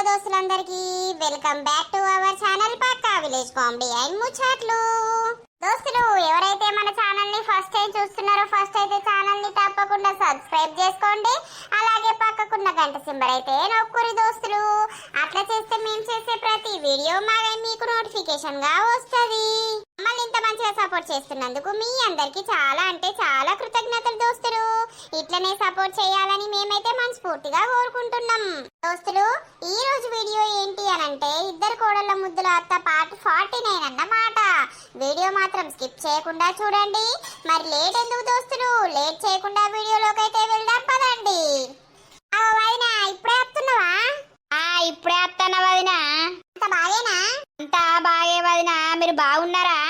దోస్తులందరికీ welcome back to our channel పక్కా village comedy and ముచ్చట్లు. దోస్తులు ఎవరైతే మన ఛానల్ ని ఫస్ట్ టైం చూస్తున్నారో ఫస్ట్ అయితే ఛానల్ ని తప్పకుండా సబ్స్క్రైబ్ చేసుకోండి. అలాగే పక్కకున్న గంట సింబల్ అయితే నొక్కురి దోస్తులు. అట్లా చేస్తే మేము చేసే ప్రతి వీడియో మీకు నోటిఫికేషన్ గా వస్తుంది. మమ్మల్ని ఇంత మంచిగా సపోర్ట్ చేస్తున్నందుకు మీ అందరికి చాలా అంటే చాలా కృతజ్ఞతలు దోస్తులు. ఇట్లనే సపోర్ట్ చేయాలని మేమైతే మనస్ఫూర్తిగా కోరుకుంటున్నాం. దోస్తులు ఈ రోజు వీడియో ఏంటి అనంటే ఇద్దరు కోడళ్ళ ముద్దుల అత్త పార్ట్ 49 అన్నమాట. వీడియో మాత్రం స్కిప్ చేయకుండా చూడండి. మరి లేట్ ఎందుకు దోస్తులు, లేట్ చేయకుండా వీడియోలోకి అయితే వెళ్దాం పదండి. వదినా ఇప్పుడే వస్తున్నావా? ఇప్పుడే వస్తున్నా వదినా. అంత బాగేనా? అంతా బాగే వదినా. మీరు బాగున్నారా?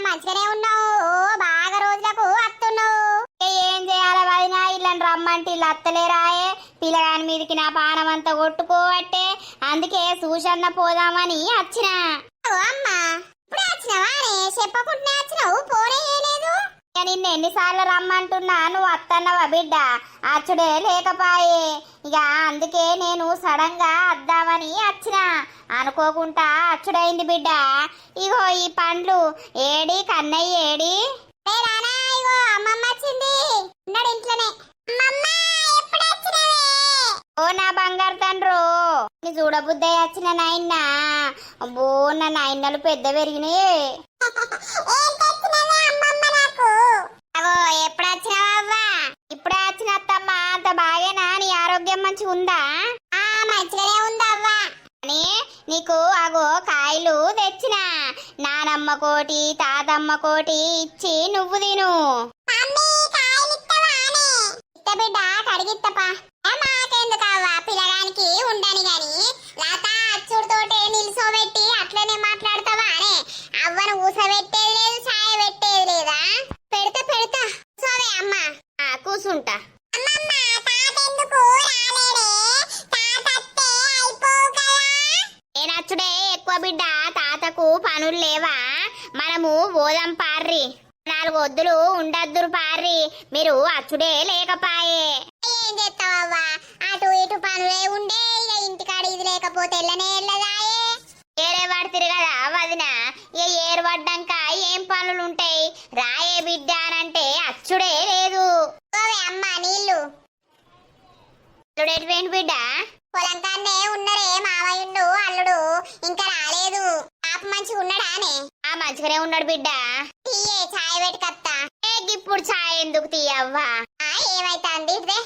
మంచిగానే ఉన్నావు. బాగా రోజులకు వస్తున్నావు. ఏం చేయాల వదినా, ఇళ్ళని రమ్మంటే ఇల్లు అత్తలేరాయే. పిల్లగాని మీదకి నా పానం అంతా కొట్టుకోవట్టే. అందుకే సూషన్న పోదామని వచ్చిన. అమ్మా ఇప్పుడే వచ్చినావా? చెప్పకుండా వచ్చినావు, పోనే చేయలేదు. నిన్న ఎన్నిసార్లు రమ్మంటున్నా, నువ్వు వత్తన్నవా బిడ్డ? అచ్చుడే లేకపాయే. ఇక అందుకే నేను సడన్ గా వద్దామని వచ్చిన. అనుకోకుండా అచ్చుడైంది బిడ్డ. ఇగో ఈ పండ్లు ఏడి కన్నయ్య ఏడి? ఇగో అమ్మమ్మ వచ్చింది, ఉన్నాడు ఇంట్లోనే. ఓ నా బంగారు తండ్రు, నీ చూడబుద్దే వచ్చిన నాయన. అబ్బో నా నాయనలు పెద్ద పెరిగినాయి. ఎప్పుడు వచ్చినావా? ఇప్పుడే వచ్చిన అత్తమ్మా. అంత బాగేనా? నీ ఆరోగ్యం మంచిగా ఉందా? మంచిగానే ఉందవ్వా. అని నీకు అగో కాయలు తెచ్చిన. నానమ్మ కోటి తాతమ్మ కోటి ఇచ్చి నువ్వు తిను. బిడ్డ కడిగిత్తపా. మాకెందుకవ్వా, పిల్లగానికి ఉండని గాని లత అచ్చుడితోటే నిల్సోబెట్టి అట్లనే మాట్లాడతావా అనే? అవ్వను ఊసబెట్టేది లేదు, ఛాయ పెట్టేది లేదా? పెడతా కూర్చోవే అమ్మ. కూసుంటా. నేనచ్చుడే ఎక్కువ బిడ్డ. తాతకు పనులు లేవా? మనము పోదాం పార్రి. 4 వద్దులు ఉండద్దురు పార్రి. మీరు అచ్చుడే లేకపాయే. ఏం చేస్తావవ్వా, అటు ఇటు పనులే ఉండే. ఇక ఇంటికాడ ఇది లేకపోతే ఎల్లనే ఎల్లదాయే. ఏరే పడుతుంది కదా వదిన. ఇక ఏరు పడ్డాక ఏం పనులుంటాయి? రాయే బిడ్డ అనంటే అచ్చుడే లేదు. అమ్మ నీళ్ళు అల్లుడేటువంటి బిడ్డ? పొలం కాన్నే ఉన్నరే మావయ్యుండు అల్లుడు, ఇంకా రాలేదు. పాప మంచిగా ఉన్నాడానే? మంచిగానే ఉన్నాడు బిడ్డ. తీయే ఛాయ్ పెట్టుకత్తా. ఇప్పుడు ఛాయ్ ఎందుకు తీయవ్వా? ఏమైతాంది?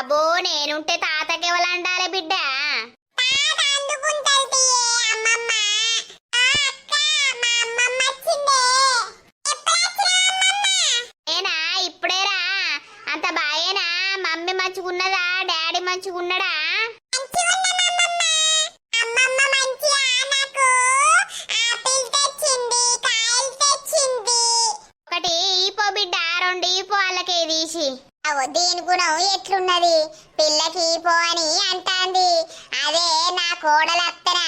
అబ్బో నేనుంటే తాతకెవలండాలే బిడ్డ? నేనా ఇప్పుడేరా. అంత బాయేనా? మమ్మీ మంచిగున్నదా? డాడీ మంచిగున్నడా? ఒకటి ఈపో బిడ్డ, 2 ఈపో వాళ్ళకే తీసి. దీని గుణం ఎట్లున్నది? పిల్లకి ఈపో అని అంటాంది. అదే నా కోడలు అత్తనా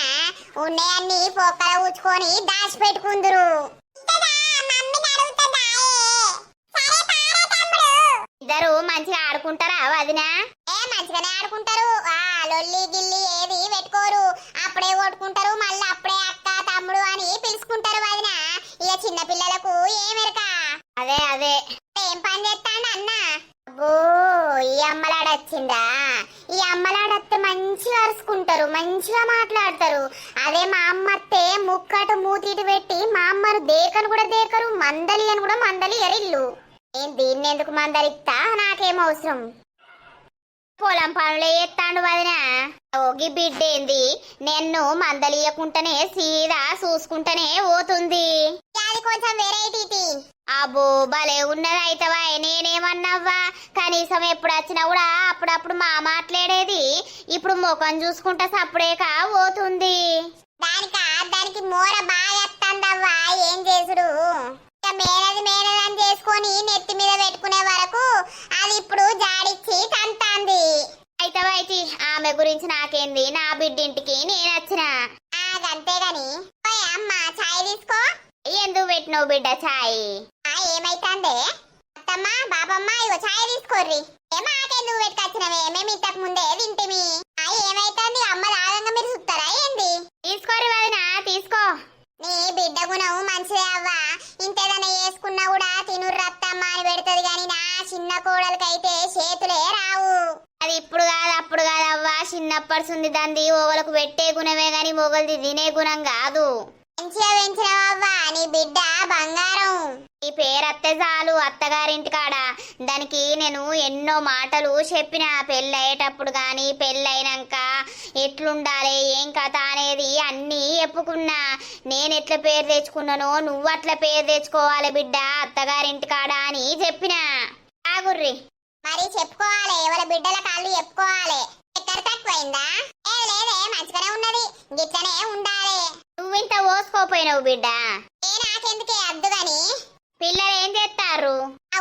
ఉన్నాయన్ని పొక్కల ఊచుకొని దాచిపెట్టుకుందరు. ఇద్దరు మంచిగా ఆడుకుంటారా వదినా? మంచిగానే ఆడుకుంటారు. లొల్లి గిల్లి ఏది పెట్టుకోరు. అప్పుడే కొట్టుకుంటారు, మళ్ళీ అప్పుడే అక్క తమ్ముడు అని పిలుచుకుంటారు వదిన. ఇక చిన్న పిల్లలకు ఏమెరక. అదే ఏం పని చేస్తాను అన్న? అబ్బో ఈ అమ్మలాడొచ్చిందా? ఈ అమ్మలాడత్తే మంచిగా అరుచుకుంటారు, మంచిగా మాట్లాడతారు. అదే మా అమ్మత్తే ముక్కటు మూతిటి పెట్టి మా అమ్మను దేకను కూడా దేకరు, మందలి అని కూడా మందలి ఎరిల్లు. నేను దీన్ని ఎందుకు మందలిస్తా? నాకేం అవసరం? పొలం పనులే ఎత్తాండు వదినా. ఓగి బిడ్డేంది నిన్ను మందలియకుంటనే సీదా చూసుకుంటనే పోతుంది. అది కొంచెం వెరైటీ. అబ్బో భలే ఉన్నది అయితవా. నేనేమన్నావా? కనీసం ఎప్పుడు వచ్చినా కూడా అప్పుడప్పుడు మా మాట్లాడేది. ఇప్పుడు ముఖం చూసుకుంటా సప్పుడేక పోతుంది. దానికి మోర బాగా ఎత్తందవ్వా. ఏం చేసుడు? మేనదని చేసుకొని నెత్తి మీద పెట్టుకునే వరకు అది ఇప్పుడు జాడిచ్చి తంతాంది. అయితే ఆమె గురించి నాకేంది? నా బిడ్డింటికి నేను వచ్చిన. అంతేగాని అమ్మ ఛాయ్ తీసుకో. పెట్టినవు బిడ్డ ఛాయ్? ఏమైతాందే అత్తమ్మ బాబమ్మ, ఇగో ఛాయ్ తీసుకోర్రి. మాకెందుకు పెట్టుకొచ్చినవే, మేము ఇంతకు ముందే తింటిమి. ఏమైతాంది అమ్మ లాగంగా మీరు చూస్తారా ఏంది? తీసుకోర్రి వదినా తీసుకో. నీ బిడ్డ గుణం మంచిదే అవ్వా, ఇంతేదన్నా చేసుకున్నా కూడా తినుర్రు అత్తమ్మ అని పెడుతుంది గాని నా చిన్న కోడలకైతే చేతులే రావు. అది ఇప్పుడు కాదు అప్పుడు కాదవ్వా, చిన్నప్పటి సుంది దంది ఓగలకు పెట్టే గుణమే గాని మొగలది తినే గుణం కాదు. మంచిగా పెంచినవవ్వా, నీ బిడ్డ బంగారం. ఈ పేరత్తే చాలు అత్తగారింటి కాడ దానికి నేను ఎన్నో మాటలు చెప్పిన, పెళ్ళయ్యేటప్పుడు గాని పెళ్ళైనాక ఎట్లుండాలి ఏం కథ అనేది అన్నీ చెప్పుకున్నా. నేను ఎట్లా పేరు తెచ్చుకున్నానో నువ్వు అట్లా పేరు తెచ్చుకోవాలి బిడ్డ అత్తగారింటి కాడ అని చెప్పిన. ఆగుర్రి మరి చెప్పుకోవాలి, ఎవరి బిడ్డల కాళ్ళు చెప్పుకోవాలి. ఎక్కడ తక్కువైందా? లేదే మంచిగానే ఉన్నది, గిట్లనే ఉండాలి. నువ్వింత ఓసుకోపోయినావు బిడ్డ. నాకెందుకే అద్దు గాని పిల్లలు ఏం చేస్తారు?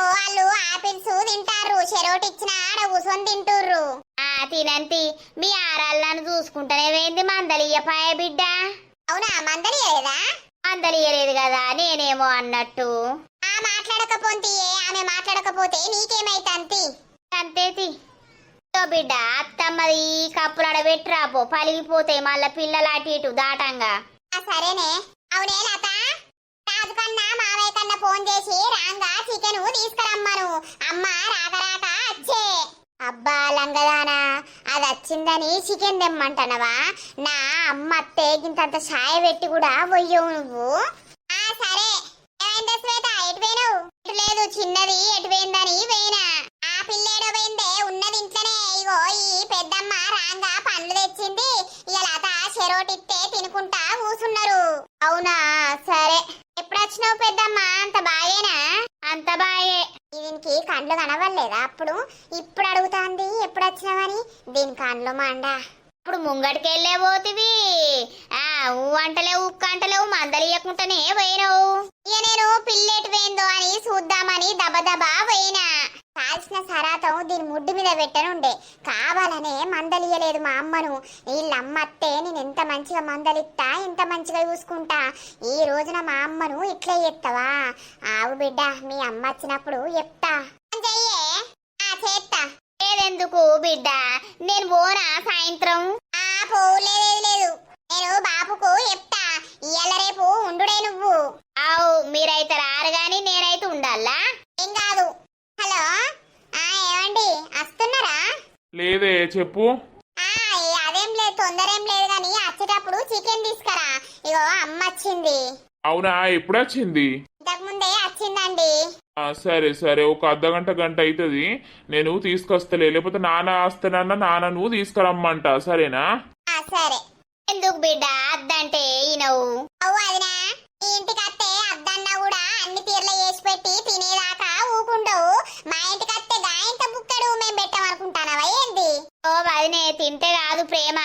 వాళ్ళు ఆపిల్స్ తింటారు, చెరోటి ఇచ్చిన ఆడ కూసొని తింటుర్రు. తినంతి మీ ఆరాళ్ళను చూసుకుంటానే వేంది మందలియపాయ బిడ్డ. అవునా మందలియలేదా? మందలియలేదు కదా, నేనేమో అన్నట్టు. మాట్లాడకపోతే ఆమె మాట్లాడకపోతే నీకేమైతంతి? అంతేతి బిడ్డ. అత్తమ్మది కప్పులాడ పెట్టిరాపో, పలిగిపోతాయి మళ్ళా పిల్లలు అటు ఇటు దాటంగా. సరేనే. అవునే లత, రాజు కన్నా మావయ్య కన్నా ఫోన్ చేసి రాంగా చికెన్ తీసుకురమ్మను. అమ్మ రాక రాక వచ్చే. అబ్బా లంగదానా, అది వచ్చిందని చికెన్ తెమ్మంటానవా? నా అమ్మ అత్తే గింతంత ఛాయ పెట్టి కూడా పోయ్యవు నువ్వు. సరే. ఏమైందా శ్వేత, ఎటు పోయినావు? ఎటు లేదు, చిన్నది ఎటు పోయిందని పోయినా. ఆ పిల్లేడో పోయిందే, ఉన్నది ఇంట్లోనే. ఇగో ఈ పెద్దమ్మ రాంగా పండ్లు తెచ్చింది, ఇలా చెరోటిస్తే తినుకుంటా కూసున్నారు. అవునా సరే. ఎప్పుడు వచ్చినావు పెద్దమ్మ? అంత బాగేనా? అంత బాగే. దీనికి కండ్లు కనవలేదా అప్పుడు? ఇప్పుడు అడుగుతాంది ఎప్పుడు వచ్చినావని. దీని కండ్లు మండ. ఇప్పుడు ముంగటికెళ్ళే పోతివి, ఊ అంటలేవు ఉక్క అంటలేవు, మందలియకుండానే పోయినావు. ఇక నేను పిల్లెటు పోయిందో అని చూద్దామని దబదబా పోయినా. కాల్చిన సరాతం దీని ముడ్డు మీద పెట్టనుండే, కావాలనే మందలియలేదు మా అమ్మను. వీళ్ళమ్మత్తే నేను ఎంత మంచిగా మందలిస్తా, ఎంత మంచిగా చూసుకుంటా. ఈ రోజున మా అమ్మను ఇట్లా చేస్తావా? ఆవు బిడ్డ, మీ అమ్మ వచ్చినప్పుడు చెప్తా. చెయ్యే. చేస్తా. లేదెందుకు బిడ్డ, నేను పోనా సాయంత్రం? పోలేదు లేదు, నేను బాపుకు చెప్తా. ఇయ్యాల రేపు ఉండుడే నువ్వు. ఆవు మీరైతే రారు గాని నేనైతే ఉండాలా? ఏం కాదు. హలో, ఏమండి వస్తున్నారా? లేదే చెప్పు. అదేం లేదు, తొందర ఏం లేదు గాని వచ్చేటప్పుడు చికెన్ తీసుకురా. ఇగో అమ్మ వచ్చింది. అవునా, ఎప్పుడు వచ్చింది? ఇంతకు ముందే వచ్చిందండి. సరే సరే, ఒక అర్ధగంట గంట అవుతుంది, నేను తీసుకొస్తలే. లేకపోతే నాన్న వస్తానన్నా నాన్న నువ్వు తీసుకురమ్మంట. సరేనా? సరే. ఎందుకు బిడ్డ అద్దంటే ఈనవు? అవు అదినా, ఈ ఇంటికి అత్తే అద్దన్నా కూడా అన్ని తీర్ల చేసి పెట్టి తినేదాకా ఊకుండవు. మా ఇంటికి అత్తే గాయంత బుక్కడు మేము పెట్టమనుకుంటానవా ఏంది? ఓ వదినే, తింటే కాదు ప్రేమ,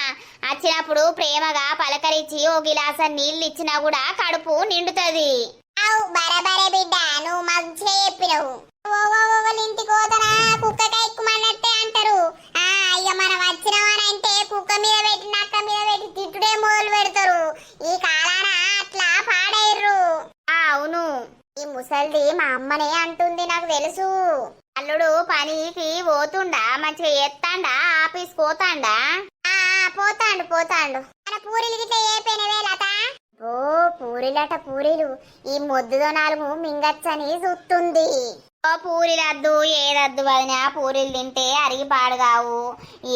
వచ్చినప్పుడు ప్రేమగా పలకరించి ఓ గిలాస నీళ్ళు ఇచ్చినా కూడా కడుపు నిండుతుంది. అవు బరబరే బిడ్డ, నువ్వు మంచిగా చెప్పినవు. ఇంటికి పోతనా కుక్కగా ఎక్కుమన్నట్టే అంటారు. ఇక మనం వచ్చినవానంటే కుక్క మీద పెట్టి నక్క మీద పెట్టి తిట్టుడే మొదలు పెడతారు. ఈ కాలాన అట్లా పాడైర్రు. అవును, ఈ ముసల్ది మా అమ్మనే అంటుంది, నాకు తెలుసు. అల్లుడు పనికి పోతుండా? మంచిగా ఎత్తాండా? ఆఫీస్ పోతాండా? పోతాండు పోతాండు. మన పూరీలు గిట్లా ఏ పెనవే లత? ఓ పూరీలట పూరీలు, ఈ మొద్దుదో 4 మింగచ్చని చూస్తుంది. ఓ పూరీలద్దు ఏదద్దు వదినా, పూరీలు తింటే అరిగి పాడుగావు.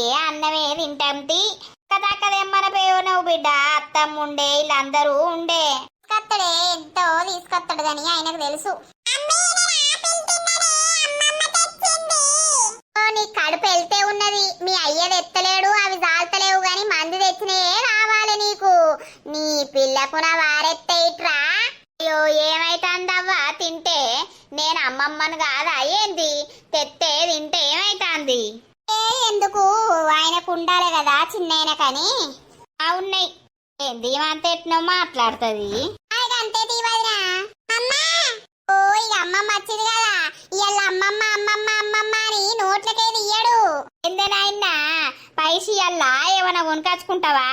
ఏ అన్నమే తింటాంటి. కదక్కదేమ్మన పేరునవు బిడ్డ. అత్తమ్మ ఉండే, వీళ్ళందరూ ఉండే. తీసుకొత్తడే, ఎంతో తీసుకొత్తడు అని ఆయనకు తెలుసు. నీ కడుపు వెళ్తే ఉన్నది, మీ అయ్యది ఎత్తలేడు, అవి జాలతలేవు గాని మంది తెచ్చినే కావాలి నీకు. నీ పిల్లకు నా వారెత్తే ఇట్రా. అయ్యో ఏమైతాందవ్వా తింటే? నేను అమ్మమ్మను కాదా ఏంది? తెత్తే తింటే ఏమైతాంది? ఎందుకు, ఆయనకు ఉండాలి కదా చిన్నైన కానీ. ఉన్నాయి ఏంది అంత ఎట్నో మాట్లాడుతుంది. అంతే తీవదినా. ఓ ఇక అమ్మమ్మ వచ్చింది కదా, ఇవాళ అమ్మమ్మ అమ్మమ్మ అమ్మమ్మ అని నోట్లకేది ఇయ్యడు. ఎందనాయన్నా పైసి అల్లా ఏమన్నా కొనుకొచ్చుకుంటావా?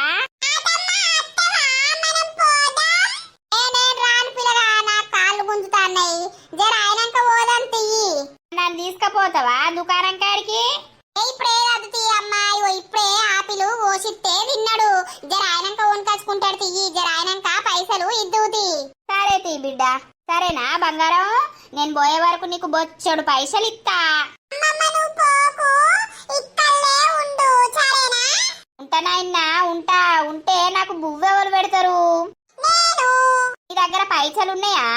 నేను రాను పిల్లగా, నా కాళ్ళు తీసుకపోతావా దుకాణం కాడికి? ఇప్పుడే కాదు తీ అమ్మాయి, ఇప్పుడే ఆపిలు కోసిస్తే తిన్నాడు. జర ఆయనంక కొనుకొచ్చుకుంటాడు తీయి, జర ఆయనంక పైసలు ఇద్దుతి. సరే తీ బిడ్డ. సరేనా బంగారం, నేను పోయే వరకు నీకు బొచ్చడు పైసలు ఇస్తా. ఉంటానైనా ఉంటా. ఉంటే నాకు బువ్వెవరు పెడతారు? నీ దగ్గర పైసలు ఉన్నాయా?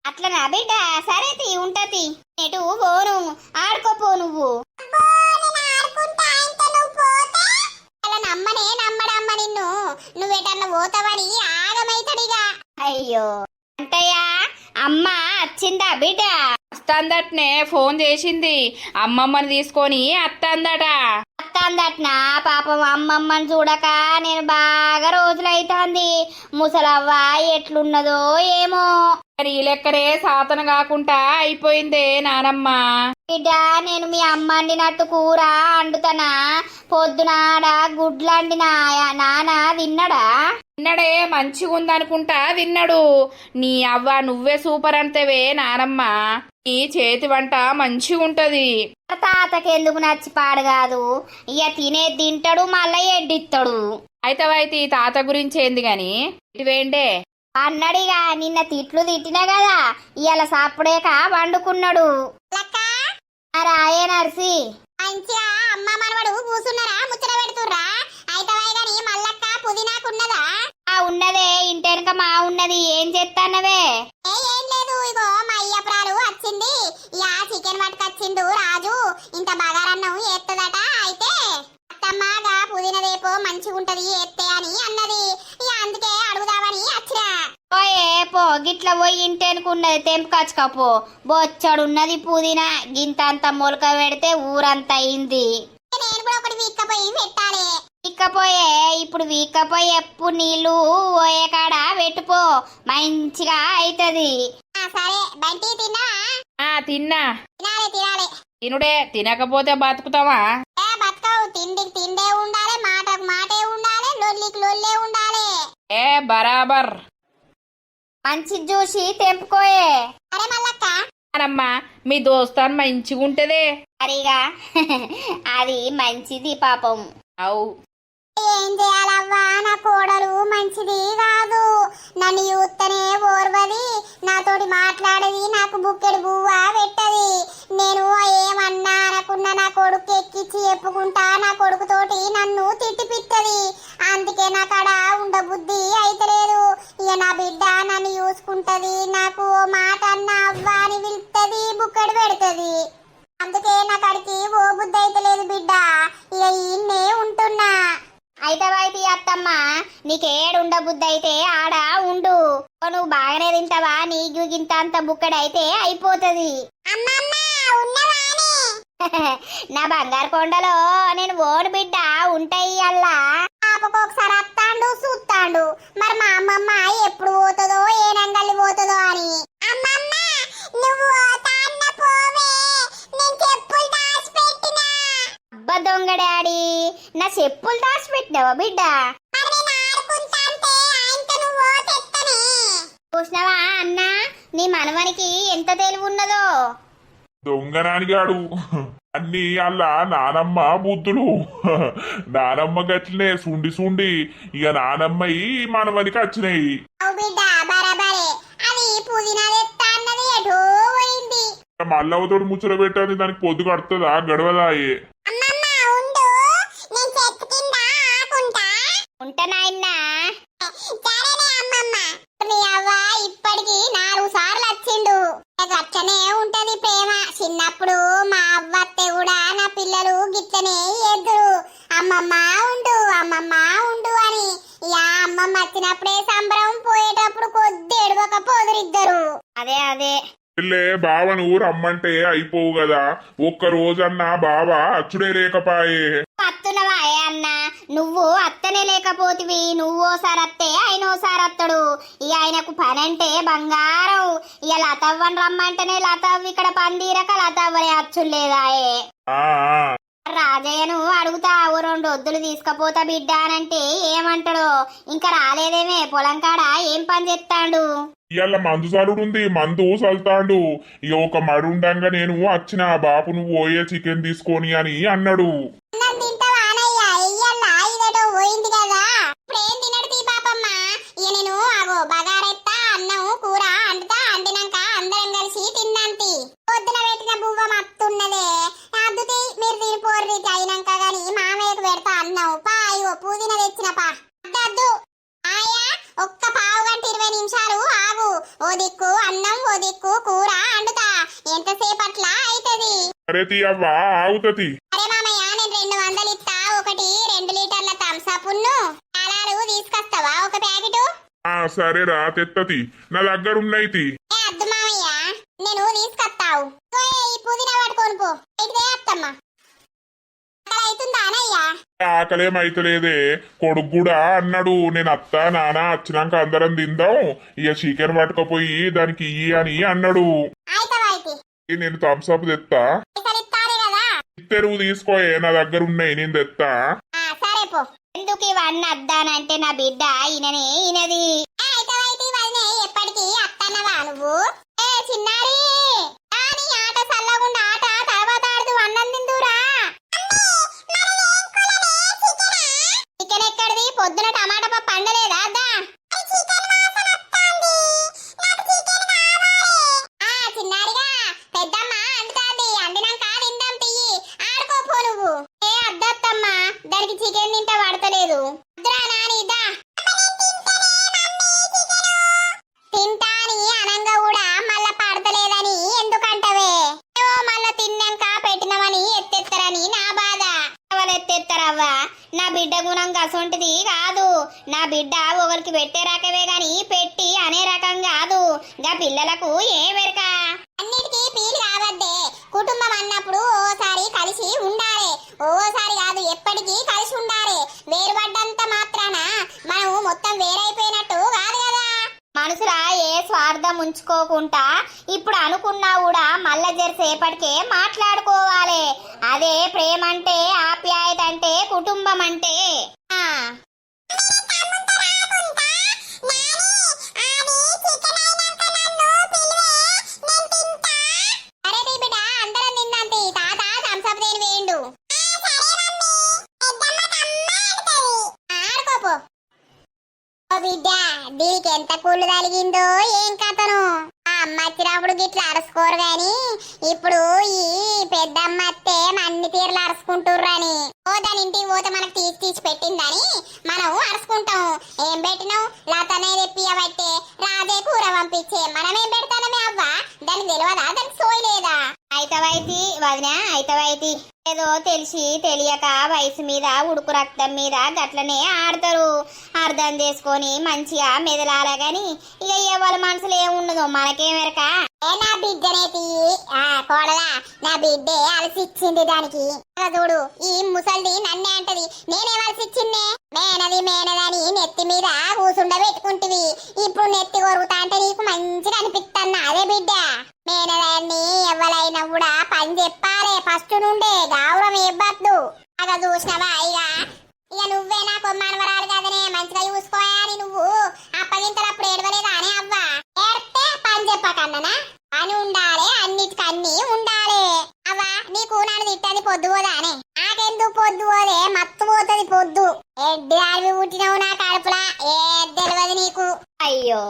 అట్లనా బిడ్డ? సరే తీ ఉంటది. ఎటు పోను, ఆడుకోపో నువ్వు. అలా నమ్మనే నమ్మడమ్మ నిన్ను. నువ్వేటన్నా పోతావని ఆగమైతడిగా. అయ్యో అంటయ్యా, అమ్మ వచ్చిందా బిడ్డ? వస్తాందట్నే ఫోన్ చేసింది, అమ్మమ్మని తీసుకొని అత్తందట. అత్తందట్నా? పాపం అమ్మమ్మని చూడక నేను బాగా రోజులైతాంది. ముసలవ్వ ఎట్లున్నదో ఏమో. మరి ఈ లెక్కనే సాతన కాకుండా అయిపోయిందే నానమ్మ. బిడ్డ, నేను మీ అమ్మ వండినట్టు కూర వండుతానా? పొద్దునాడ గుడ్లు వండినా, నాన్న తిన్నడా? తిన్నడే, మంచిగుందనుకుంటా తిన్నాడు. నీ అవ్వ నువ్వే సూపర్ అంతేవే నానమ్మ. నీ చేతి వంట మంచిగుంటది. తాతకెందుకు నచ్చి పాడు కాదు, ఇక తినేది తింటాడు, మళ్ళా ఎడ్డిస్తాడు. అయితే తాత గురించి ఏంది గాని ఇటువేండే అన్నడిగా. నిన్న తిట్లు తిట్టినా కదా, ఇవాళ సాప్పుడేక వండుకున్నాడు. రాయే నర్సి, మంచిగా అమ్మ మనవడు కూసున్నారా, ముచ్చట పెడుతుర్రా? అయితే గాని మల్లక్క పుదీనాకున్నదా? ఉన్నదే, ఇంటెనక మా ఉన్నది. ఏం చేస్తానవే? ఏం లేదు, ఇగో మా అయ్యప్రాలు వచ్చింది. ఇక చికెన్ పట్టుకొచ్చిండు రాజు. ఇంత బగారన్నం ఎత్తదట. అయితే అత్తమ్మగా పుదీనదేపో మంచిగుంటది ఎత్తే అని అన్నది. ఇక అందుకే అడుగుదామని వచ్చినా. పోయే పో, గిట్ల పోయి ఇంటెనుకున్నది తెంపుకొచ్చుకపో. బొచ్చడున్నది పుదీనా. గింతంత మొలక పెడితే ఊరంతా అయింది. నేను కూడా ఒకటి వీక్కపోయి పెట్టాలి. వీక్కపోయే, ఇప్పుడు వీక్కపోయి ఎప్పుడు నీళ్లు పోయే కాడ పెట్టుపో, మంచిగా అయితది. సరే బంటి, తిన్నా? తిన్నా. తినాలి తినాలి. తినుడే, తినకపోతే బతుకుతావా? బతకవు. తిండికి తిండే ఉండాలి, మాటకు మాటే ఉండాలి, లొల్లికి లొల్లే ఉండాలి. బరాబర్. మంచి చూసి తెంపుకోయే. అరే మల్లక్క, నానమ్మ మీ దోస్తాన్ మంచిగుంటదే. సరిగా అది మంచిది పాపం. అవు, ఏం చేయాలవ్వా, నా కోడలు మంచిది కాదు. నన్ను చూస్తేనే ఓర్వది, నాతోటి మాట్లాడేది, నాకు బుక్కెడు బువ్వ పెట్టది. నేను ఏమన్నా అనకున్నా నా కొడుకు ఎక్కిచ్చి చెప్పుకుంటా, నా కొడుకుతోటి నన్ను తిట్టిపిత్తది. అందుకే నా కాడ ఉండబుద్ధి అయితలేదు. ఇక నా బిడ్డ నన్ను చూసుకుంటది, నాకు ఓ మాట అన్న అవ్వ అని పిలుస్తుంది, బుక్కెడు పెడుతుంది. అందుకే నా కాడికి ఓ బుద్ధి అయితలేదు బిడ్డ. ఇక ఈయన్నే ఉంటున్నా. అయితే అత్తమ్మ, నీకేడుండ బుద్ధి అయితే ఆడ ఉండు. నువ్వు బాగానే తింటావా? నీకు గింత అంత బుక్కడైతే అయిపోతుంది. నా బంగారు కొండలో నేను ఓను బిడ్డ ఉంటాయి. అల్లా పాపకొకసారి అత్తాండు చూస్తాండు. మరి మా అమ్మమ్మ ఎప్పుడు పోతుందో, ఏ నంగల్లి పోతుందో అని. అమ్మమ్మ నువ్వు అబ్బా దొంగ డాడీ, నా చెప్పులు దాచిపెట్టినావా బిడ్డ? చూసినావా అన్నా, నీ మనవనికి ఎంత తెలివి ఉన్నదో. దొంగనానిగాడు అన్ని అలా నానమ్మ బుద్ధులు. నానమ్మ గట్లనే సుండి సుండి ఇక నానమ్మయి మనవనికి వచ్చినాయి. మల్లవతోటి ముచ్చట పెట్టాలి, దానికి పొద్దు కడుతుందా గడవదాయే. ఉంటనాయన్నా ఇప్పటికి 4 సార్లు వచ్చిండు. అట్లనే ఉంటది ప్రేమ. చిన్నప్పుడు మా అవ్వత్తే కూడా నా పిల్లలు గిట్లనే ఎదురు అమ్మమ్మ ఉండు అమ్మమ్మ ఉండు అని. ఇక అమ్మమ్మ వచ్చినప్పుడే సంబరం, పోయేటప్పుడు కొద్ది ఎడవకపోదురిద్దరు. అదే బావను రమ్మంటే అయిపోవు కదా, ఒక్క రోజన్నా బావ అచ్చుడే లేకపాయే. అత్తునవా అన్న, నువ్వు అత్తనే లేకపోతివి. నువ్వోసారి అత్తే ఆయనోసారి అత్తడు. ఇక ఆయనకు పని అంటే బంగారం. ఇక లతవ్వని రమ్మంటేనే లతవ్వ ఇక్కడ పందిరక లతవ్వని అచ్చులేదాయే. రాజయ్యను అడుగుతా ఓ 2 వద్దులు తీసుకపోతా బిడ్డ అనంటే ఏమంటాడో. ఇంకా రాలేదేమే పొలం కాడ ఏం పని చేస్తాడు? ఇవాళ మందు చలుడుంది, మందు చల్తాండు. ఇక ఒక మడుండంగా నేను వచ్చిన బాపు నువ్వు పోయే చికెన్ తీసుకొని అని అన్నాడు. అన్నం తింటావా అనయ్య? ఇయ్యల్లా ఇదేటో పోయింది కదా, ఇప్పుడేం తినడు తీ పాపమ్మ. ఇక నేను అగో బగారెత్తా, అన్నం కూర అండుతా, అండినాక అందరం కలిసి తిందాంతి. పొద్దున పెట్టిన బువ్వ మత్తున్నదే, అద్దుతి మీరు తినిపోర్రి అయినాక గాని మామయ్యకు పెడతా అన్నం. పా ఇగో పుదీనా తెచ్చిన పా. అద్దు ఆయా ఒక్క పావు గంట 20 నిమిషాలు ఆగు. ఓ దిక్కు అన్నం ఓ దిక్కు కూర అండుతా, ఎంతసేపట్లా అయితది. అరే తీయవ్వా ఆగుతతి. అరే మామయ్య నేను 200 ఇస్తా, ఒకటి 2 లీటర్ల థమ్సప్ను పాలాలు తీసుకొస్తావా ఒక ప్యాకెట్? సరేరా తెత్తతి, నా దగ్గర ఉన్నాయి. ఏ అద్దు మామయ్య నేను తీసుకొస్తావు. ఈ పుదీనా పట్టుకొని పో, ఇదే అత్తమ్మ. అక్కడ అవుతుందా అనయ్య? ఆకలేమైతలేదే, కొడుకు కూడా అన్నాడు నేను అత్త నాన్న వచ్చినాక అందరం తిందాం, ఇక చికెన్ పట్టుకపోయి దానికి ఇయ్యి అని అన్నాడు. అయితవాయితి నేను థమ్స్అప్ తెత్తా, ఇస్తానే కదా. తెరువు తీసుకోయే, నా దగ్గర ఉన్నాయి నేను తెత్తా. సరే పో. ఎందుకు ఇవన్నీ అద్దానంటే నా బిడ్డ ఈయననే ఈయనది. అయితవాయితి వదినే ఎప్పటికీ అత్తన్నవా నువ్వు? ఏ చిన్నారి అని ఆట చల్లగుండా ఆట తర్వాత ఆడుతూ అన్నం తిందురా. చికెన్ ఎక్కడిది? పొద్దున టమాటా పప్పు అండలేదా? అద్దా చిన్నారిగా పెద్దమ్మ అంటుతాంది, అండినాక తిందాం తియ్యి. ఆడుకోపో నువ్వు. ఏ అద్దత్తమ్మా దానికి చికెన్ తింటా పడతలేదు. అద్దురా నాని ఇద్దా. తింటాని అనంగా కూడా మళ్ళా పడతలేదని ఎందుకంటవే? ఏవో మళ్ళా తిన్నాక పెట్టినవని ఎత్తెత్తరని నా బాధ. ఎవరు ఎత్తెత్తరవ్వా? నా బిడ్డ గుణం గసొంటిది కాదు. నా బిడ్డ ఒకరికి పెట్టే రకమే గాని పెట్టి అనే రకం కాదు. గా పిల్లలకు ఏమెరక? అన్నిటికీ పీలు కావద్దే. కుటుంబం అన్నప్పుడు ఓసారి కలిసి ఉండాలి, ఓసారి కాదు ఎప్పటికీ కలిసి ఉండాలి. వేరుపడ్డంత మాత్రాన మనం మొత్తం వేరైపోయినట్టు కాదు కదా. మనసులా ఏ స్వార్థం ఉంచుకోకుండా ఇప్పుడు అనుకున్నా కూడా మళ్ళా జరిసేపటికే మాట్లాడుకోవాలి. అదే ప్రేమ అంటే, ఆప్యాయత అంటే, కుటుంబం అంటే. బిడ్డ దీనికి ఎంత కుళ్ళు తలిగిందో ఏం కథను. ఆ అమ్మ వచ్చినప్పుడు గిట్లా అరుసుకోరు గాని ఇప్పుడు ఈ పెద్దమ్మ అత్తే అన్ని తీర్లు అరుచుకుంటుర్రని. ఓ దాని ఇంటికి పోతే మనకు తీసి పెట్టిందని మనం అరుచుకుంటాం. ఏం పెట్టినావు? లతనే తెప్పియబట్టే రాజే కూర పంపించే మనమేం పెడతానమే అవ్వ? దానికి తెలియదా? దానికి సోయి లేదా? అయితవైతి వదినా అయితవైతి. ఏదో తెలిసి తెలియక వయసు మీద ఉడుకు రక్తం మీద గట్లనే ఆడతారు. అర్థం చేసుకొని మంచిగా మెదలాల గాని ఇక వాళ్ళ మనసులో ఏముండదు మనకేమెరక. నా బిడ్డనేతి కోడలా, నా బిడ్డే అలసిచ్చింది దానికి. చూడు ఈ ముసల్ది నన్నే అంటది, నేనే అలసిచ్చిందే. మేనదని నెత్తి మీద కూసుండ పెట్టుకుంటివి, ఇప్పుడు నెత్తి కొరుగుతా అంటే నీకు మంచిగా అనిపిస్తున్నా. అదే బిడ్డ మేనదాన్ని ఎవరైనా కూడా పని చెప్పాలి ఫస్ట్ నుండే, గౌరవం ఇవ్వద్దు. అలా చూసినవా ఇక నువ్వే నా కొమ్మనవరాలు కదనే, మంచిగా చూసుకోయాలి. నువ్వు అప్పగింతలప్పుడు ఏడవలేదా అని అవ్వ? ఏడితే పని చెప్పకన్నానా? అని ఉండాలి, అన్నిటికన్నీ ఉండాలి. అవ్వ నీకు నన్ను తిట్టని పొద్దు పోదా అనే? నాకెందుకు పొద్దు పోదే, మత్తు పోతుంది పొద్దు. ఎడ్డి అవి పుట్టినవు నా కడుపులా, ఏ తెలియదు నీకు. అయ్యో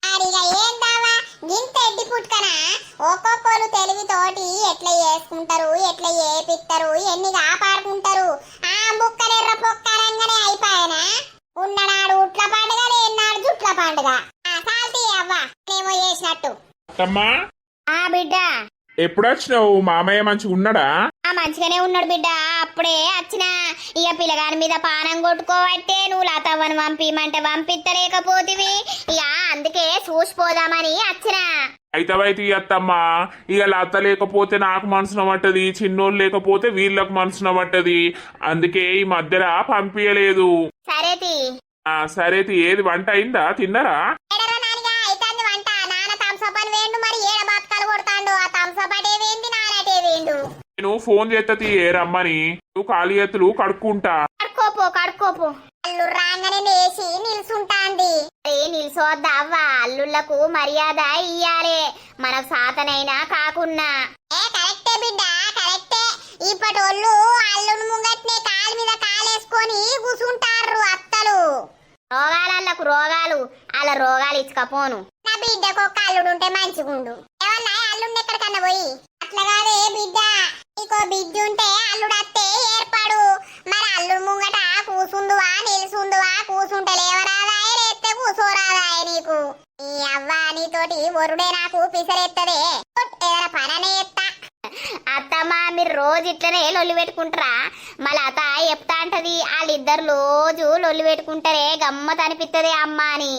అడిగా ఏం దావా గింత ఎడ్డి పుట్టుకనా? ఒక్కొక్కరు తెలివితోటి ఎట్లా చేసుకుంటారు, ఎట్లా ఏపిస్తారు, ఎన్ని కాపాడుకుంటారు. ఆ బుక్కలెర్ర పొక్కరంగానే అయిపోయానా? ఉన్ననాడు ఉట్ల పండుగ, లేనాడు జుట్ల పండుగ. సాల్తీ అవ్వ ఏమో చేసినట్టు. అమ్మా ఆ బిడ్డ ఎప్పుడు వచ్చినావు? మామయ్య మంచిగా ఉన్నాడా? మంచిగానే ఉన్నాడు బిడ్డ. అప్పుడే వచ్చిన ఇక పిల్లగాని మీద పానం కొట్టుకోవట్టే నువ్వు లతవ్వను పంపిమంటే పంపిత్తలేకపోతివి. ఇక అందుకే చూసిపోదామని వచ్చిన. అయితవైతే అత్తమ్మా, ఇక లత లేకపోతే నాకు మనసున పట్టది, చిన్నోళ్ళు లేకపోతే వీళ్ళకు మనసున పట్టది. అందుకే ఈ మధ్యలో పంపించలేదు. సరేతి సరేతి. ఏది వంట అయిందా? తిన్నరా? వంట నాన్న థమ్సప్ అని వేండు, మరి ఏడ బతకాలు కొడతాండు. ఆ థమ్సప్ అటే వేంది, నానటే వేండు. నేను ఫోన్ చేస్తే రమ్మని నువ్వు ఖాళీ ఎత్తులు కడుక్కుంటా. కడుక్కోపో అల్లు రాగానే లేచి నిల్చుంటాంది. నిల్చోద్దా అవ్వ, అల్లుళ్లకు మర్యాద ఇయ్యాలే మనకు సాతనైనా కాకున్నా. కరెక్టే బిడ్డ కరెక్టే. ఇప్పటోళ్ళు అల్లుని ముంగట్నే కాలు మీద కాలేసుకొని కూసుంటారు అత్తలు. రోగాలకు రోగాలు, అలా రోగాలు ఇచ్చకపోను. నా బిడ్డకు ఒక అల్లుడుంటే మంచిగుండు. ఏమన్నా అల్లుడిని ఎక్కడికన్నా పోయి అట్లా కాదే బిడ్డ, నీకో బిడ్డ ఉంటే అల్లుడు అత్తే ఏర్పాడు. మరి అల్లుడు ముంగట కూసుందువా నిలుసుందువా? కూసుంటే లేవరాదాయే, లేస్తే కూసోరాదాయే. నీకు నీ అవ్వ నీతోటి ఒరుడే నాకు పిసరెత్తదే. ఏదైనా పననే ఎత్తా. అత్తమ్మ మీరు రోజు ఇట్లనే లొల్లి పెట్టుకుంటారా? మళ్ళీ అత చెప్తా అంటది వాళ్ళిద్దరు రోజు లొల్లి పెట్టుకుంటారే గమ్మత్ అనిపిస్తుంది అమ్మ అని.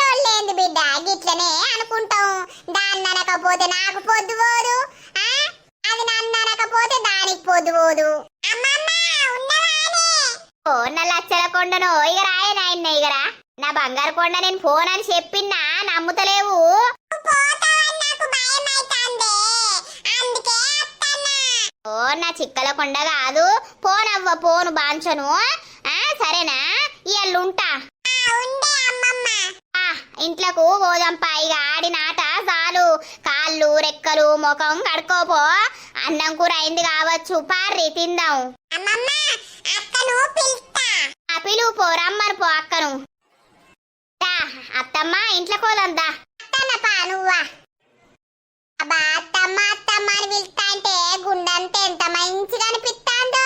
లొల్లేంది బిడ్డ, గిట్లనే అనుకుంటాం. దాన్ని అనకపోతే నాకు పొద్దు పోదు, అది నన్ను అనకపోతే దానికి పొద్దు పోదు. ఓ నా లచ్చల కొండను ఇగరాయే నాయన్న ఇగరా. నా బంగారు కొండ నేను ఫోన్ అని చెప్పినా నమ్ముతలేవు. ఓ నా చిక్కల కొండ కాదు, పోనవ్వ పోను బాంచను. సరేనా ఇయ్యలుంటా. ఇంట్లోకు పోదంపా, ఇక ఆడినాట చాలు. కాళ్ళు రెక్కలు ముఖం కడుకోపో. అన్నం కూర అయింది కావచ్చు, పార్రి తిందాం. పిలువు పో, రమ్మను పో అక్కను. అత్తమ్మ ఇంట్లో కోదందా. నువ్వా అబ్బా అత్తమ్మ అత్తమ్మ అని పిలుస్తా అంటే గుండంతా ఎంత మంచిగా అనిపిస్తాందో.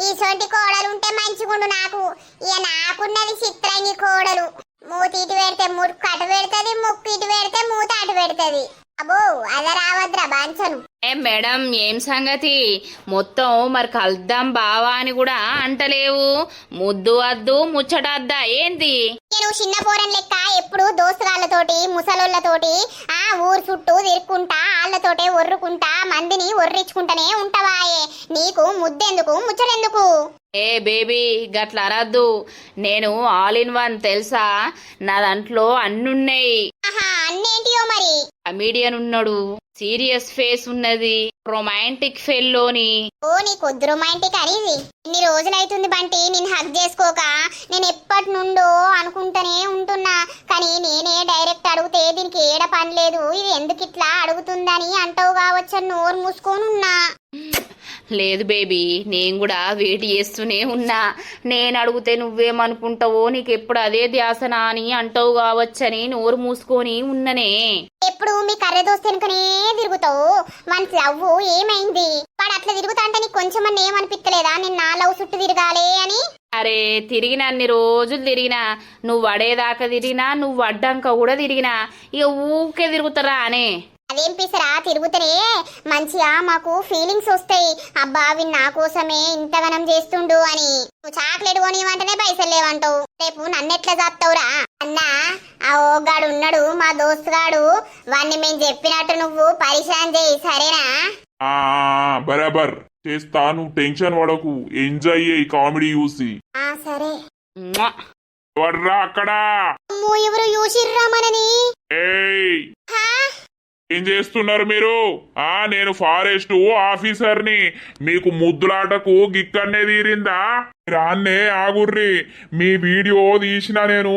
ఈ సొంటి కోడలుంటే మంచిగుండు నాకు. ఇక నాకున్నది చిత్రంగి కోడలు. మూతి ఇటు పెడితే ముక్కు అటు పెడుతుంది, ముక్కు ఇటు పెడితే మూత అటు పెడుతుంది. అబ్బో అద రావద్రా బాంచను. మేడం ఏం సంగతి? మొత్తం మరి కలుద్దాం బావా అని కూడా అంటలేవు. ముద్దు వద్దు ముచ్చటద్దా ఏంది? నేను చిన్న పోరన్ లెక్క ఎప్పుడు దోస్తుగాళ్ళతోటి ముసలోళ్ళతోటి ఊరు చుట్టూ తిరుక్కుంటా, వాళ్ళతోటే ఒర్రుకుంటా, మందిని ఒర్రించుకుంటానే ఉంటావాయే. నీకు ముద్దెందుకు ముచ్చటెందుకు? ఏ బేబీ గట్ల అనద్దు. నేను ఆల్ ఇన్ వన్ తెలుసా, నా దాంట్లో అన్నున్నాయి. అన్నేంటియో మరి? కమీడియన్ ఉన్నాడు, సీరియస్ ఫేస్ ఉన్నది, రొమాంటిక్ ఫెల్లోని. ఓ నీకొద్దు రొమాంటిక్ అనేది. ఇన్ని రోజులైతుంది బంటి నేను హక్ చేసుకోక. నేను ఎప్పటి నుండో అనుకుంటూనే ఉంటున్నా, కానీ నేనే డైరెక్ట్ అడిగితే దీనికి ఏడ పని లేదు, ఇది ఎందుకు ఇట్లా అడుగుతుందని అంటావు కావచ్చు. నోరు మూసుకొని ఉన్నా. లేదు బేబీ, నేను కూడా వెయిట్ చేస్తూనే ఉన్నా. నేను అడిగితే నువ్వేమనుకుంటావో, నీకెప్పుడు అదే ధ్యాసనా అని అంటావు కావచ్చని నోరు మూసుకొని ఉన్ననే. ఎప్పుడు మీ కర్రె దోస్తెనుకనే తిరుగుతావు. మన లవ్ ఏమైంది? వాడు అట్లా తిరుగుతా అంటే నీకు కొంచెం ఏమనిపిస్తలేదా నేను నా లవ్ చుట్టూ తిరగాలే అని? అరే తిరిగిన అన్ని రోజులు తిరిగినా, నువ్వు వడేదాకా తిరిగినా, నువ్వు వడ్డాక కూడా తిరిగినా, ఇక ఊకే తిరుగుతారా అనే. అదేం పిసరా, తిరుగుతనే మంచిగా మాకు ఫీలింగ్స్ వస్తాయి. అబ్బా వీడు నా కోసమే ఇంతగనం చేస్తుండు అని. నువ్వు చాక్లెట్ కొనివ్వంటనే పైసలు లేవంటావు. రేపు నన్నెట్లా చేస్తావురా? అన్నా ఆ ఓగాడు ఉన్నాడు మా దోస్తుగాడు, వాడిని మేము చెప్పినట్టు నువ్వు పరిశాన్ చేయి సరేనా? బరాబర్ చేస్తా, నువ్వు టెన్షన్ పడకు. ఎంజాయ్ అయ్యి కామెడీ చూసి. సరే. ఎవర్రా అక్కడ? ఎవరు చూసిర్రా మనని? ఏం చేస్తున్నారు మీరు? నేను ఫారెస్ట్ ఆఫీసర్ని. మీకు ముద్దులాటకు గిక్కన్నే తీరిందా? రాన్నే ఆగుర్రి, మీ వీడియో తీసిన నేను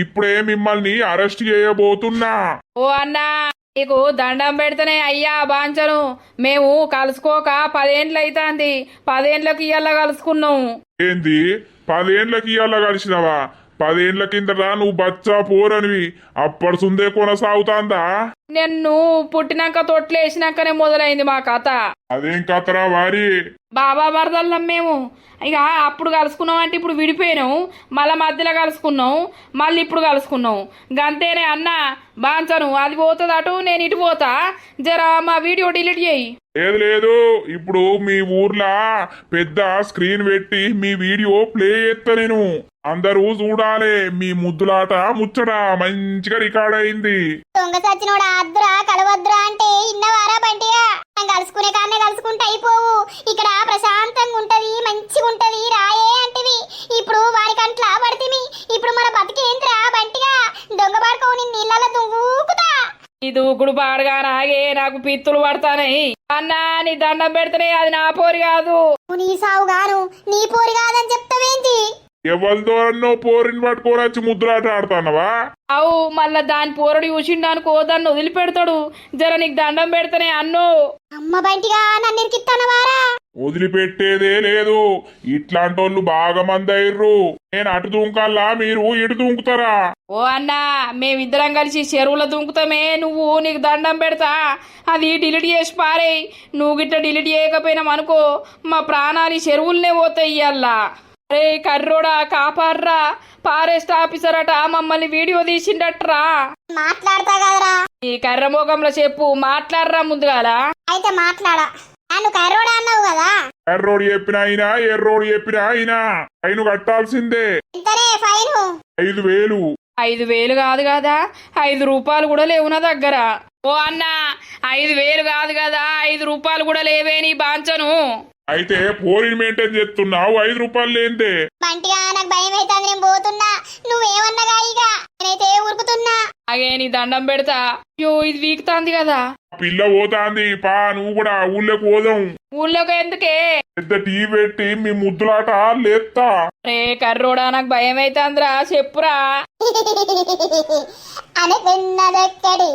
ఇప్పుడే మిమ్మల్ని అరెస్ట్ చేయబోతున్నా. ఓ అన్నా నీకు దండం పెడితేనే అయ్యా బాంచను. మేము కలుసుకోక 10 ఏండ్లు అవుతాంది. 10 ఏండ్లకి ఇయ్యాల కలుసుకున్నాం. ఏంది 10 ఏండ్లకి ఇయ్యాల కలిసినవా? 10 ఏండ్ల కిందరా నువ్వు బచ్చా పోరనివి, అప్పటి సుందే కొనసాగుతాందా? నేను పుట్టినాక తొట్లేసినాకనే మొదలైంది మా కథ. అదేం కథరా వారి? బాబా మరదల్లం మేము. ఇక అప్పుడు కలుసుకున్నాం అంటే ఇప్పుడు విడిపోయినాం, మళ్ళీ మధ్యలో కలుసుకున్నాం, మళ్ళీ ఇప్పుడు కలుసుకున్నాం. గంతేనే అన్న బాంచను. అది పోతుంది అటు, నేను ఇటు పోతా. జరా మా వీడియో డిలీట్ చేయి. లేదు, ఇప్పుడు మీ ఊర్లా పెద్ద స్క్రీన్ పెట్టి మీ వీడియో ప్లే చేస్తా నేను. అందరూ చూడాలి మీ ముద్దులాట ముచ్చట మంచిగా రికార్డ్ అయింది. దొంగ సచ్చినోడా, అద్దురా కలవద్దురా అంటే ఇన్నవారా బంటిగా? కలుసుకునే కానే కలుసుకుంటే అయిపోవు. ఇక్కడ ప్రశాంతంగా ఉంటది, మంచిగా ఉంటది రాయే అంటివి. ఇప్పుడు వారి కంట్ల పడితిమి. ఇప్పుడు మన బతికేంద్రా బంటిగా? దొంగ పడుకో నిన్ను నీళ్ళలో దువ్వుకుతా. ఈ దూకుడు పాడగా నాగే నాకు పిత్తులు పడతానయి. అన్నా నీ దండం పెడితేనే అది నా పోరి కాదు. నీ సావు గాను నీ పోరి కాదని చెప్తావేంటి? ఎవరితో అన్నో పోరిని పట్టుకొని వచ్చి ముద్దులాట ఆడుతున్నావా? అవు మళ్ళా దాని పోరడు చూసిండానుకో దాన్ని వదిలిపెడతాడు. జర నీకు దండం పెడితేనే అన్నో. అమ్మ బంటిగా నన్ను ఇరికిస్తానవారా? వదిలిపెట్టేదే లేదు. ఇట్లాంటి వాళ్ళు బాగా మంది అయ్యారు. నేను అటు దుంకల్లా, మీరు ఇటు దుంకుతారా? ఓ అన్నా మేమిద్దరం కలిసి చెరువులో దుంకుతామే. నువ్వు నీకు దండం పెడతా అది డిలీట్ చేసి పారేయ్. నువ్వు గిట్ట డిలీట్ చేయకపోయినాం అనుకో మా ప్రాణాలు ఈ చెరువులనే పోతాయి ఇయ్యల్లా. అరే కర్రోడా కాపాడ్రా, ఫారెస్ట్ ఆఫీసర్ అట మమ్మల్ని వీడియో తీసిండట్రా. మాట్లాడతా కదరా? ఈ కర్రమోగంలో చెప్పు, మాట్లాడరా ముందుగాల. అయితే మాట్లాడా. నన్ను కర్రోడా అన్నావు కదా? ఎర్రోడు చెప్పిన అయినా ఎర్రోడు చెప్పిన అయినా ఫైన్ కట్టాల్సిందే. ఎంతనే ఫైను? 5,000. 5,000 కాదు కదా, 5 రూపాయలు కూడా లేవు నా దగ్గర. ఓ అన్న 5,000 కాదు కదా, 5 రూపాయలు కూడా లేవే నీ బాంచను. అయితే పోరిని మెయింటైన్ చేస్తున్నావు, 5 రూపాయలు లేందే. బంటిగా నాకు భయం అవుతుంది, నేను పోతున్నా. నువ్వేమన్నగా ఇక నేనైతే ఊరుకుతున్నా. అగే నీ దండం పెడతా. అయ్యో ఇది వీక్తాంది కదా. పిల్ల పోతాంది, పా నువ్వు కూడా ఊళ్ళోకి పోదాం. ఊళ్ళోకి ఎందుకే? పెద్ద టీ పెట్టి మీ ముద్దులాట లేస్తా. రే కర్రోడా నాకు భయం అవుతుందిరా, చెప్పురా. అనుకున్నదొక్కటి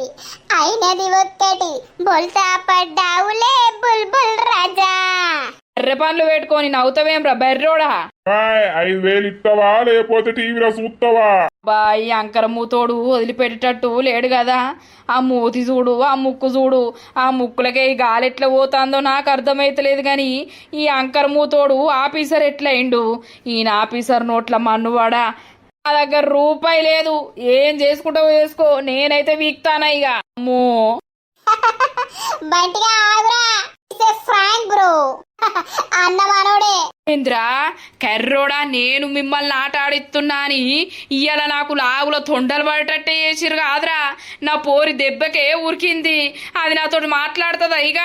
అయినది ఒక్కటి, బొల్తా పడ్డావులే బుల్బుల్ రాజా. ఎర్ర పనులు పెట్టుకొని నవ్వుతావేం రా బెర్రోడా. 5,000 ఇస్తావా లేకపోతే టీవీలో చూస్తావా? బాయ్ అంకర మూతోడు వదిలిపెట్టేటట్టు లేడు కదా. ఆ మూతి చూడు, ఆ ముక్కు చూడు, ఆ ముక్కులకే ఈ గాలి ఎట్లా పోతుందో నాకు అర్థమైతలేదు. కానీ ఈ అంకర మూతోడు ఆఫీసర్ ఎట్లయిండు? ఈయన ఆఫీసర్ నోట్ల మన్నువాడా. నా దగ్గర రూపాయి లేదు, ఏం చేసుకుంటావో చేసుకో, నేనైతే వీక్తానా ఇక. అమ్మో బంటిగా ఆగురా, ఫ్రాంక్ బ్రో. అన్న మనోడే. ఏంద్రా కర్రోడా, నేను మిమ్మల్ని ఆట ఆడిస్తున్నా అని ఇయ్యాల నాకు లాగులో తొండలు పడేటట్టే చేసిరు కాదురా. నా పోరి దెబ్బకే ఉరికింది. అది నాతోటి మాట్లాడుతుందా ఇక?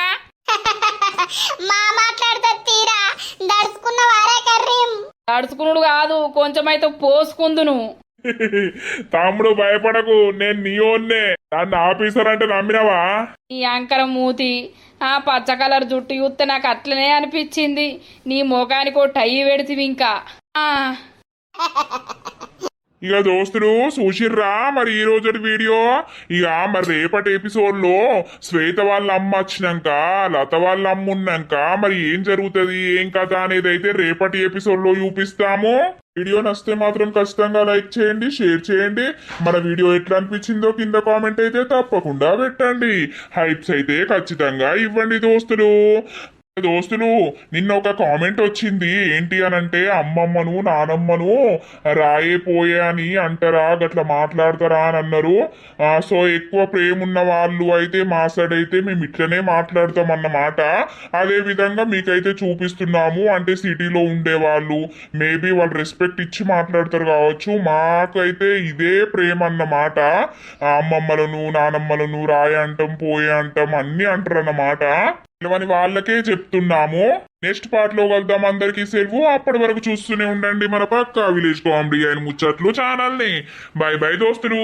మా మాట్లాడుతా తీరా దడుచుకున్న వారే కర్రీం. తడుచుకున్నాడు కాదు, కొంచెం అయితే పోసుకుందును. తమ్ముడు భయపడకు, నేను నీయోన్నే. నన్ను ఆఫీసర్ అంటే నమ్మినవా? ఈ అంకర మూతి, ఆ పచ్చ కలర్ జుట్టు చూస్తే నాకు అట్లనే అనిపించింది. నీ ముఖానికి ఓ టై పెడితివి ఇంకా. ఇక దోస్తులు చూసిర్రా మరి ఈ రోజు వీడియో. ఇక మరి రేపటి ఎపిసోడ్ లో శ్వేత వాళ్ళ అమ్మ వచ్చినాక లత వాళ్ళ అమ్మ ఉన్నాక మరి ఏం జరుగుతుంది ఏం కథ అనేది అయితే రేపటి ఎపిసోడ్ లో చూపిస్తాము. వీడియో నచ్చితే మాత్రం ఖచ్చితంగా లైక్ చేయండి, షేర్ చేయండి. మన వీడియో ఎట్లా అనిపించిందో కింద కామెంట్ అయితే తప్పకుండా పెట్టండి. హైప్స్ అయితే ఖచ్చితంగా ఇవ్వండి దోస్తులు. నిన్న ఒక కామెంట్ వచ్చింది, ఏంటి అనంటే అమ్మమ్మను నానమ్మను రాయే పోయే అని అంటారా, గట్లా మాట్లాడతారా అని అన్నారు. సో ఎక్కువ ప్రేమ ఉన్న వాళ్ళు అయితే మా సైడ్ అయితే మేము ఇట్లనే మాట్లాడతాం అన్నమాట. అదే విధంగా మీకైతే చూపిస్తున్నాము. అంటే సిటీలో ఉండే వాళ్ళు మేబీ వాళ్ళు రెస్పెక్ట్ ఇచ్చి మాట్లాడతారు కావచ్చు. మాకైతే ఇదే ప్రేమ అన్నమాట. అమ్మమ్మలను నానమ్మలను రాయ అంటాం, పోయే అంటాం, అన్ని అంటారు అన్నమాట. తెలియని వాళ్ళకే చెప్తున్నాము. నెక్స్ట్ పార్ట్ లో కలుద్దాం. అందరికీ సెలవు. అప్పటి వరకు చూస్తూనే ఉండండి మన పక్కా విలేజ్ కామెడీ అండ్ ముచ్చట్లు ఛానల్ ని. బై బై దోస్తులు.